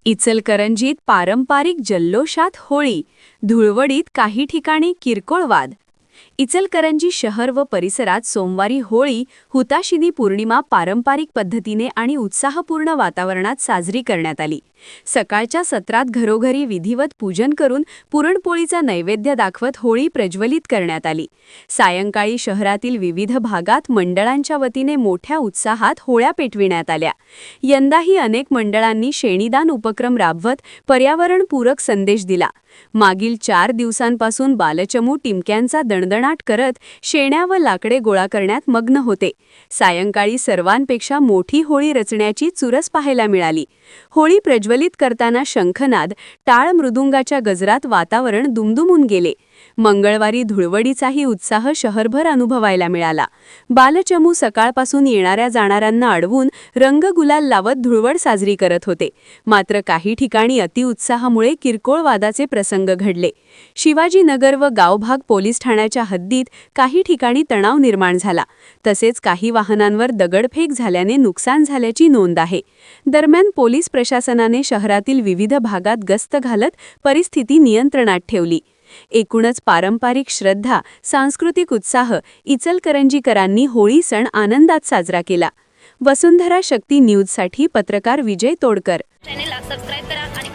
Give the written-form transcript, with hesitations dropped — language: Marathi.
इचलकरंजीत पारंपरिक जल्लोषात होळी, धुळवडीत काही ठिकाणी किरकोळ वाद. इचलकरंजी शहर व परिसरात सोमवारी होळी हुताशिनी पौर्णिमा पारंपरिक पद्धतीने आणि उत्साहपूर्ण वातावरणात साजरी करण्यात आली. सकाळच्या सत्रात घरोघरी विधिवत पूजन करून पुरणपोळीचा नैवेद्य दाखवत होळी प्रज्वलित करण्यात आली. सायंकाळी शहरातील विविध भागात मंडळांच्या वतीने मोठ्या उत्साहात होळ्या पेटविण्यात आल्या. यंदाही अनेक मंडळांनी शेणीदान उपक्रम राबवत पर्यावरणपूरक संदेश दिला. मागील 4 दिवसांपासून बालचमू टिमक्यांचा दणदणाट करत शेण्या व लाकडे गोळा करण्यात मग्न होते. सायंकाळी सर्वांपेक्षा मोठी होळी रचण्याची चुरस पाहायला मिळाली. होळी प्रज्वलित करताना शंखनाद, टाळ मृदुंगाच्या गजरात वातावरण दुमदुमून गेले. मंगळवारी धुळवडीचाही उत्साह शहरभर अनुभवायला मिळाला. बालचमू सकाळपासून येणाऱ्या जाणाऱ्यांना अडवून रंगगुलाल लावत धुळवड साजरी करत होते. मात्र काही ठिकाणी अतिउत्साहामुळे किरकोळ वादाचे प्रसंग घडले. शिवाजीनगर व गावभाग पोलीस ठाण्याच्या हद्दीत काही ठिकाणी तणाव निर्माण झाला. तसेच काही वाहनांवर दगडफेक झाल्याने नुकसान झाल्याची नोंद आहे. दरम्यान पोलीस प्रशासनाने शहरातील विविध भागात गस्त घालत परिस्थिती नियंत्रणात ठेवली. एकूणच पारंपरिक श्रद्धा, सांस्कृतिक उत्साह इचलकरंजीकरांनी होळी सण आनंदात साजरा केला. वसुंधरा शक्ती न्यूजसाठी पत्रकार विजय तोडकर. चॅनेलला सबस्क्राइब करा आणि